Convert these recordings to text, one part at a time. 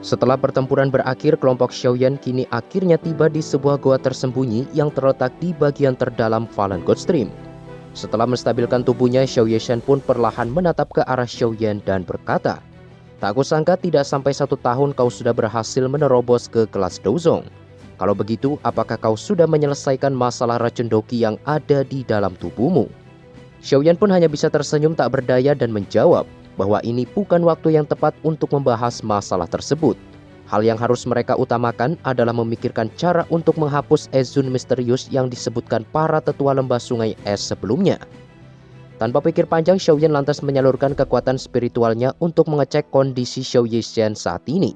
Setelah pertempuran berakhir, kelompok Xiaoyan kini akhirnya tiba di sebuah goa tersembunyi yang terletak di bagian terdalam Fallen God Stream. Setelah menstabilkan tubuhnya, Xiao Yeshan pun perlahan menatap ke arah Xiaoyan dan berkata, "Tak kusangka tidak sampai 1 tahun kau sudah berhasil menerobos ke kelas Douzong. Kalau begitu, apakah kau sudah menyelesaikan masalah racun Doki yang ada di dalam tubuhmu?" Xiaoyan pun hanya bisa tersenyum tak berdaya dan menjawab bahwa ini bukan waktu yang tepat untuk membahas masalah tersebut. Hal yang harus mereka utamakan adalah memikirkan cara untuk menghapus Ezun misterius yang disebutkan para tetua lembah sungai es sebelumnya. Tanpa pikir panjang, Xiaoyan lantas menyalurkan kekuatan spiritualnya untuk mengecek kondisi Xiao Yeshan saat ini.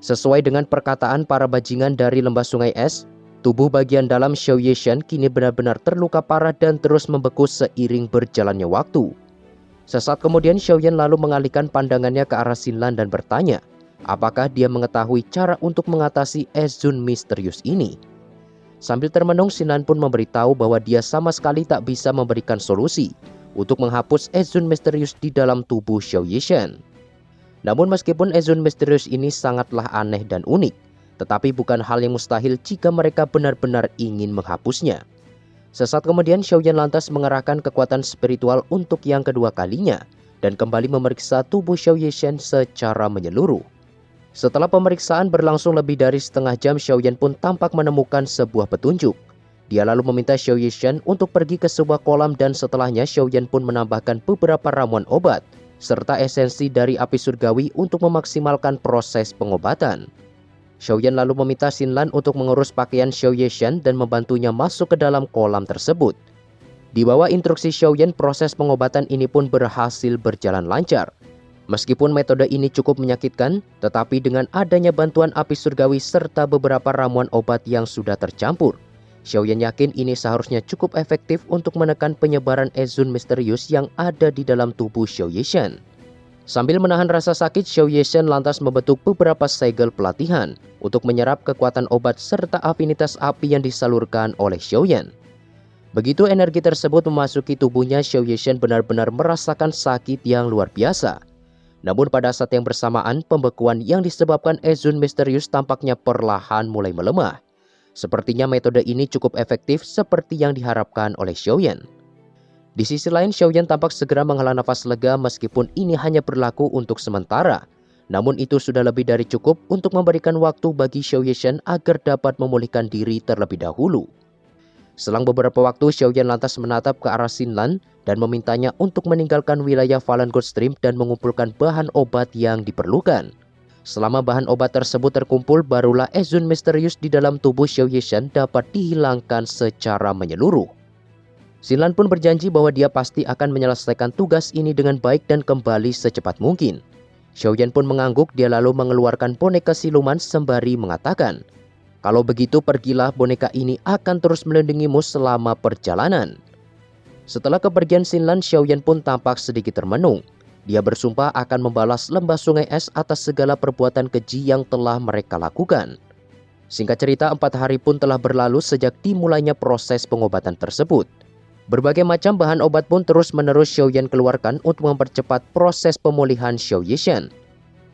Sesuai dengan perkataan para bajingan dari lembah sungai es, tubuh bagian dalam Xiao Yeshan kini benar-benar terluka parah dan terus membeku seiring berjalannya waktu. Sesaat kemudian, Xiaoyan lalu mengalihkan pandangannya ke arah Xinlan dan bertanya, apakah dia mengetahui cara untuk mengatasi Ezun misterius ini. Sambil termenung, Xinlan pun memberitahu bahwa dia sama sekali tak bisa memberikan solusi untuk menghapus Ezun misterius di dalam tubuh Xiao Yeshan. Namun meskipun Ezun misterius ini sangatlah aneh dan unik, tetapi bukan hal yang mustahil jika mereka benar-benar ingin menghapusnya. Sesaat kemudian, Xiaoyan lantas mengerahkan kekuatan spiritual untuk yang kedua kalinya dan kembali memeriksa tubuh Xiao Yeshan secara menyeluruh. Setelah pemeriksaan berlangsung lebih dari setengah jam, Xiaoyan pun tampak menemukan sebuah petunjuk. Dia lalu meminta Xiao Yeshan untuk pergi ke sebuah kolam dan setelahnya Xiaoyan pun menambahkan beberapa ramuan obat serta esensi dari api surgawi untuk memaksimalkan proses pengobatan. Xiaoyan lalu meminta Xinlan untuk mengurus pakaian Xiao Yeshan dan membantunya masuk ke dalam kolam tersebut. Di bawah instruksi Xiaoyan, proses pengobatan ini pun berhasil berjalan lancar. Meskipun metode ini cukup menyakitkan, tetapi dengan adanya bantuan api surgawi serta beberapa ramuan obat yang sudah tercampur, Xiaoyan yakin ini seharusnya cukup efektif untuk menekan penyebaran Ezun misterius yang ada di dalam tubuh Xiao Yeshan. Sambil menahan rasa sakit, Xiao Yeshan lantas membentuk beberapa segel pelatihan untuk menyerap kekuatan obat serta afinitas api yang disalurkan oleh Xiaoyan. Begitu energi tersebut memasuki tubuhnya, Xiao Yeshan benar-benar merasakan sakit yang luar biasa. Namun pada saat yang bersamaan, pembekuan yang disebabkan Ezun misterius tampaknya perlahan mulai melemah. Sepertinya metode ini cukup efektif seperti yang diharapkan oleh Xiaoyan. Di sisi lain, Xiaoyan tampak segera menghela nafas lega meskipun ini hanya berlaku untuk sementara. Namun itu sudah lebih dari cukup untuk memberikan waktu bagi Xiao Yeshan agar dapat memulihkan diri terlebih dahulu. Selang beberapa waktu, Xiaoyan lantas menatap ke arah Xinlan dan memintanya untuk meninggalkan wilayah Fallen God Stream dan mengumpulkan bahan obat yang diperlukan. Selama bahan obat tersebut terkumpul, barulah Ezun misterius di dalam tubuh Xiao Yeshan dapat dihilangkan secara menyeluruh. Xinlan pun berjanji bahwa dia pasti akan menyelesaikan tugas ini dengan baik dan kembali secepat mungkin. Xiaoyan pun mengangguk, dia lalu mengeluarkan boneka siluman sembari mengatakan, "Kalau begitu pergilah, boneka ini akan terus melindungimu selama perjalanan." Setelah kepergian Xinlan, Xiaoyan pun tampak sedikit termenung. Dia bersumpah akan membalas lembah sungai es atas segala perbuatan keji yang telah mereka lakukan. Singkat cerita, 4 hari pun telah berlalu sejak dimulainya proses pengobatan tersebut. Berbagai macam bahan obat pun terus-menerus Xiaoyan keluarkan untuk mempercepat proses pemulihan Xiao Yeshan.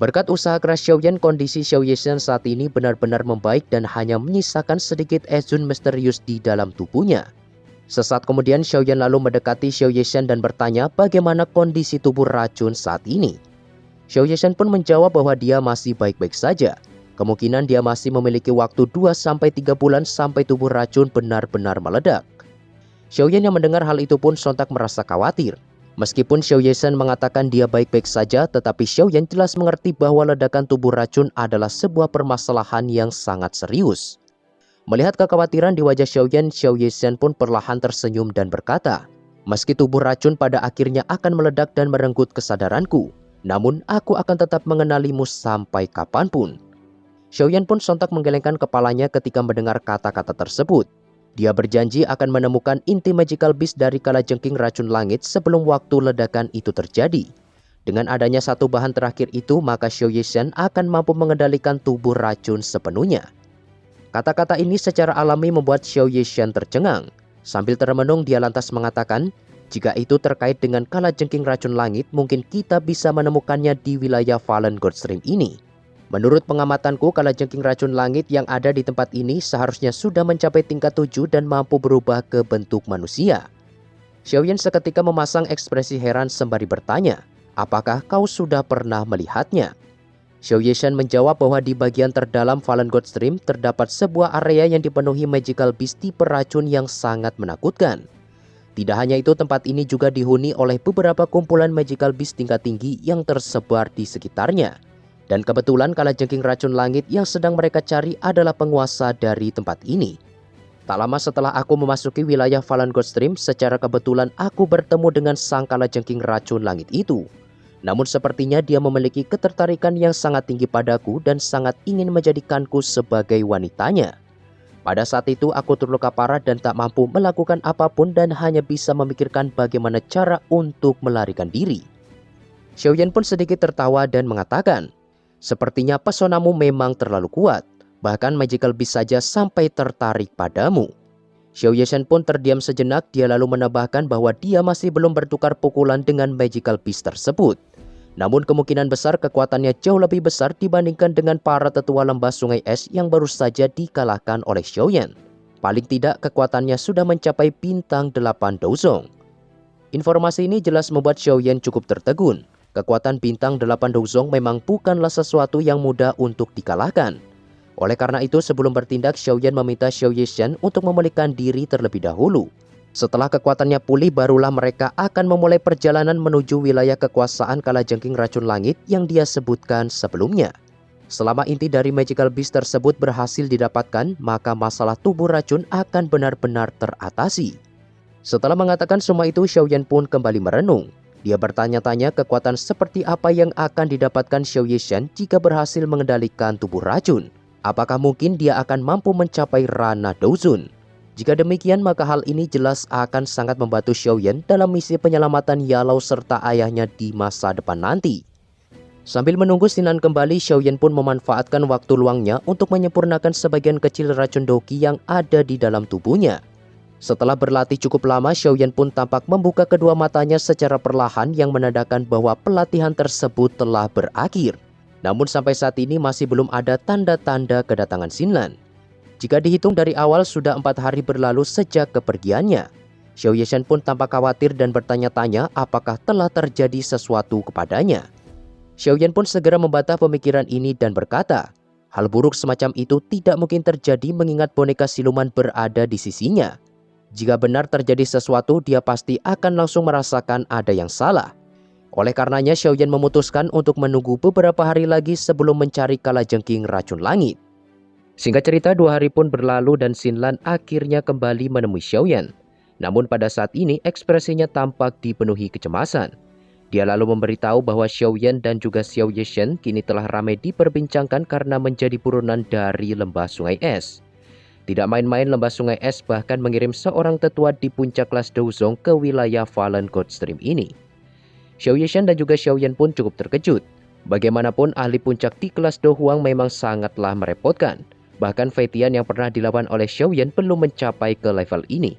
Berkat usaha keras Xiaoyan, kondisi Xiao Yeshan saat ini benar-benar membaik dan hanya menyisakan sedikit Ezun misterius di dalam tubuhnya. Sesaat kemudian, Xiaoyan lalu mendekati Xiao Yeshan dan bertanya bagaimana kondisi tubuh racun saat ini. Xiao Yeshan pun menjawab bahwa dia masih baik-baik saja. Kemungkinan dia masih memiliki waktu 2-3 bulan sampai tubuh racun benar-benar meledak. Xiaoyan yang mendengar hal itu pun sontak merasa khawatir. Meskipun Xiao Yeshan mengatakan dia baik-baik saja, tetapi Xiaoyan jelas mengerti bahwa ledakan tubuh racun adalah sebuah permasalahan yang sangat serius. Melihat kekhawatiran di wajah Xiaoyan, Xiao Yeshan pun perlahan tersenyum dan berkata, "Meski tubuh racun pada akhirnya akan meledak dan merenggut kesadaranku, namun aku akan tetap mengenalimu sampai kapanpun." Xiaoyan pun sontak menggelengkan kepalanya ketika mendengar kata-kata tersebut. Dia berjanji akan menemukan inti magical beast dari kalajengking racun langit sebelum waktu ledakan itu terjadi. Dengan adanya satu bahan terakhir itu, maka Xiao Yeshan akan mampu mengendalikan tubuh racun sepenuhnya. Kata-kata ini secara alami membuat Xiao Yeshan tercengang. Sambil termenung, dia lantas mengatakan, "Jika itu terkait dengan kalajengking racun langit, mungkin kita bisa menemukannya di wilayah Fallen God Stream ini." Menurut pengamatanku, kalajengking racun langit yang ada di tempat ini seharusnya sudah mencapai tingkat 7 dan mampu berubah ke bentuk manusia. Xiaoyan seketika memasang ekspresi heran sembari bertanya, apakah kau sudah pernah melihatnya? Xiao Yeshan menjawab bahwa di bagian terdalam Fallen God Stream terdapat sebuah area yang dipenuhi magical beast tipe racun yang sangat menakutkan. Tidak hanya itu, tempat ini juga dihuni oleh beberapa kumpulan magical beast tingkat tinggi yang tersebar di sekitarnya. Dan kebetulan kalajengking racun langit yang sedang mereka cari adalah penguasa dari tempat ini. Tak lama setelah aku memasuki wilayah Fallen God Stream, secara kebetulan aku bertemu dengan sang kalajengking racun langit itu. Namun sepertinya dia memiliki ketertarikan yang sangat tinggi padaku dan sangat ingin menjadikanku sebagai wanitanya. Pada saat itu aku terluka parah dan tak mampu melakukan apapun dan hanya bisa memikirkan bagaimana cara untuk melarikan diri. Xiaoyan pun sedikit tertawa dan mengatakan, sepertinya pesonamu memang terlalu kuat. Bahkan magical beast saja sampai tertarik padamu. Xiao Yeshan pun terdiam sejenak, dia lalu menambahkan bahwa dia masih belum bertukar pukulan dengan magical beast tersebut. Namun kemungkinan besar kekuatannya jauh lebih besar dibandingkan dengan para tetua lembah sungai es yang baru saja dikalahkan oleh Xiaoyan. Paling tidak kekuatannya sudah mencapai bintang 8 Douzong. Informasi ini jelas membuat Xiaoyan cukup tertegun. Kekuatan bintang 8 Douzong memang bukanlah sesuatu yang mudah untuk dikalahkan. Oleh karena itu, sebelum bertindak, Xiaoyan meminta Xiao Yeshan untuk memulihkan diri terlebih dahulu. Setelah kekuatannya pulih, barulah mereka akan memulai perjalanan menuju wilayah kekuasaan kalajengking racun langit yang dia sebutkan sebelumnya. Selama inti dari magical beast tersebut berhasil didapatkan, maka masalah tubuh racun akan benar-benar teratasi. Setelah mengatakan semua itu, Xiaoyan pun kembali merenung. Dia bertanya-tanya kekuatan seperti apa yang akan didapatkan Xiao Yeshan jika berhasil mengendalikan tubuh racun. Apakah mungkin dia akan mampu mencapai Ranah Douzun? Jika demikian, maka hal ini jelas akan sangat membantu Xiaoyan dalam misi penyelamatan Yalau serta ayahnya di masa depan nanti. Sambil menunggu Sinan kembali, Xiaoyan pun memanfaatkan waktu luangnya untuk menyempurnakan sebagian kecil racun Doqi yang ada di dalam tubuhnya. Setelah berlatih cukup lama, Xiaoyan pun tampak membuka kedua matanya secara perlahan yang menandakan bahwa pelatihan tersebut telah berakhir. Namun sampai saat ini masih belum ada tanda-tanda kedatangan Xinlan. Jika dihitung dari awal sudah 4 hari berlalu sejak kepergiannya. Xiao Yeshan pun tampak khawatir dan bertanya-tanya apakah telah terjadi sesuatu kepadanya. Xiaoyan pun segera membantah pemikiran ini dan berkata, hal buruk semacam itu tidak mungkin terjadi mengingat boneka siluman berada di sisinya. Jika benar terjadi sesuatu, dia pasti akan langsung merasakan ada yang salah. Oleh karenanya, Xiaoyan memutuskan untuk menunggu beberapa hari lagi sebelum mencari kalajengking racun langit. Singkat cerita, 2 hari pun berlalu dan Xinlan akhirnya kembali menemui Xiaoyan. Namun pada saat ini ekspresinya tampak dipenuhi kecemasan. Dia lalu memberitahu bahwa Xiaoyan dan juga Xiao Yeshan kini telah ramai diperbincangkan karena menjadi buronan dari lembah sungai es. Tidak main-main, lembah sungai es bahkan mengirim seorang tetua di puncak kelas Douzong ke wilayah Fallen God Stream ini. Xiao Yeshan dan juga Xiaoyan pun cukup terkejut. Bagaimanapun ahli puncak di kelas Do Huang memang sangatlah merepotkan. Bahkan Feitian yang pernah dilawan oleh Xiaoyan belum mencapai ke level ini.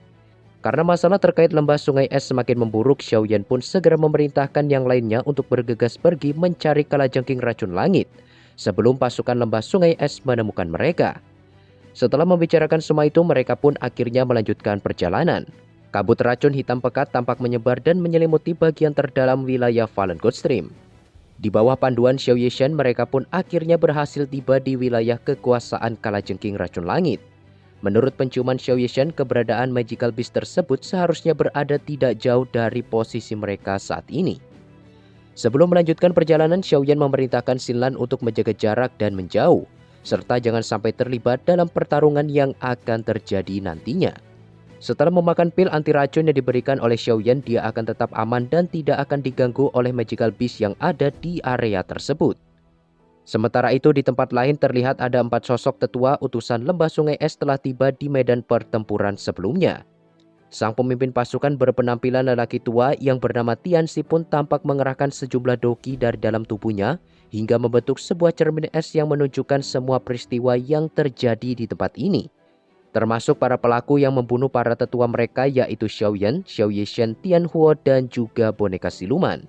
Karena masalah terkait lembah sungai es semakin memburuk, Xiaoyan pun segera memerintahkan yang lainnya untuk bergegas pergi mencari kalajengking racun langit sebelum pasukan lembah sungai es menemukan mereka. Setelah membicarakan semua itu, mereka pun akhirnya melanjutkan perjalanan. Kabut racun hitam pekat tampak menyebar dan menyelimuti bagian terdalam wilayah Fallen God Stream. Di bawah panduan Xiao Yeshan, mereka pun akhirnya berhasil tiba di wilayah kekuasaan kalajengking racun langit. Menurut penciuman Xiao Yeshan, keberadaan magical beast tersebut seharusnya berada tidak jauh dari posisi mereka saat ini. Sebelum melanjutkan perjalanan, Xiaoyan memerintahkan Xinlan untuk menjaga jarak dan menjauh, serta jangan sampai terlibat dalam pertarungan yang akan terjadi nantinya. Setelah memakan pil anti racun yang diberikan oleh Xiaoyan, dia akan tetap aman dan tidak akan diganggu oleh magical beast yang ada di area tersebut. Sementara itu, di tempat lain terlihat ada 4 sosok tetua utusan lembah sungai es telah tiba di medan pertempuran sebelumnya. Sang pemimpin pasukan berpenampilan lelaki tua yang bernama Tianxi pun tampak mengerahkan sejumlah doqi dari dalam tubuhnya hingga membentuk sebuah cermin es yang menunjukkan semua peristiwa yang terjadi di tempat ini. Termasuk para pelaku yang membunuh para tetua mereka yaitu Xiaoyan, Xiao Yeshan, Tianhuo, dan juga boneka siluman.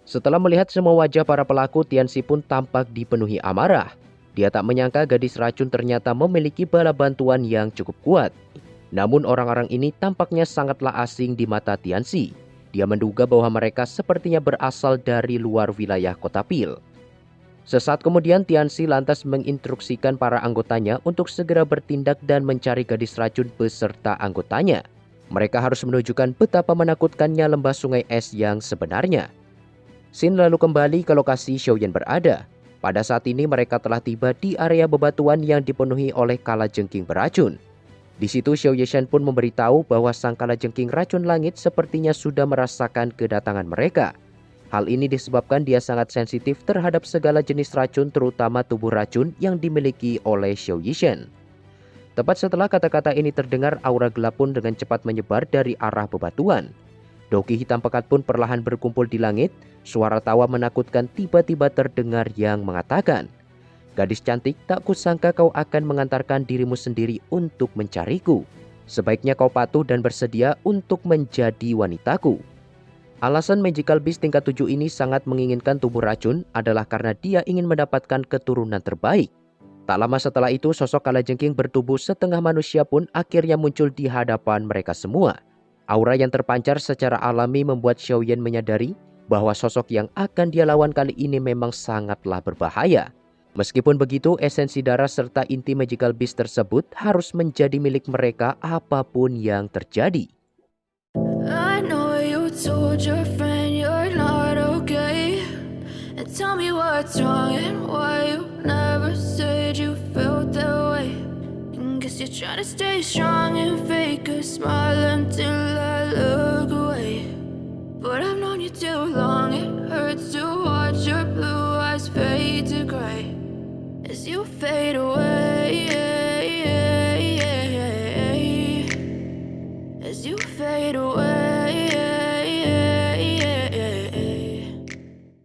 Setelah melihat semua wajah para pelaku, Tianxi pun tampak dipenuhi amarah. Dia tak menyangka gadis racun ternyata memiliki bala bantuan yang cukup kuat. Namun orang-orang ini tampaknya sangatlah asing di mata Tianxi. Dia menduga bahwa mereka sepertinya berasal dari luar wilayah kota Pil. Sesaat kemudian Tianxi lantas menginstruksikan para anggotanya untuk segera bertindak dan mencari gadis racun beserta anggotanya. Mereka harus menunjukkan betapa menakutkannya lembah sungai es yang sebenarnya. Shin lalu kembali ke lokasi Xiaoyan berada. Pada saat ini mereka telah tiba di area bebatuan yang dipenuhi oleh kalajengking beracun. Di situ Xiao Yeshan pun memberitahu bahwa sang kalajengking racun langit sepertinya sudah merasakan kedatangan mereka. Hal ini disebabkan dia sangat sensitif terhadap segala jenis racun, terutama tubuh racun yang dimiliki oleh Xiao Yeshan. Tepat setelah kata-kata ini terdengar, aura gelap pun dengan cepat menyebar dari arah bebatuan. Doki hitam pekat pun perlahan berkumpul di langit. Suara tawa menakutkan tiba-tiba terdengar yang mengatakan, "Gadis cantik, tak kusangka kau akan mengantarkan dirimu sendiri untuk mencariku. Sebaiknya kau patuh dan bersedia untuk menjadi wanitaku." Alasan Magical Beast tingkat 7 ini sangat menginginkan tubuh racun adalah karena dia ingin mendapatkan keturunan terbaik. Tak lama setelah itu, sosok kalajengking bertubuh setengah manusia pun akhirnya muncul di hadapan mereka semua. Aura yang terpancar secara alami membuat Xiaoyan menyadari bahwa sosok yang akan dia lawan kali ini memang sangatlah berbahaya. Meskipun begitu, esensi darah serta inti Magical Beast tersebut harus menjadi milik mereka apapun yang terjadi. I know you told your friend you're not okay, and tell me what's wrong and why you never said you felt that way. And guess you're trying to stay strong and fake a smile until I look away. But I've known you too long, it hurts to watch your blue eyes fade to gray as you fade away, as you fade away.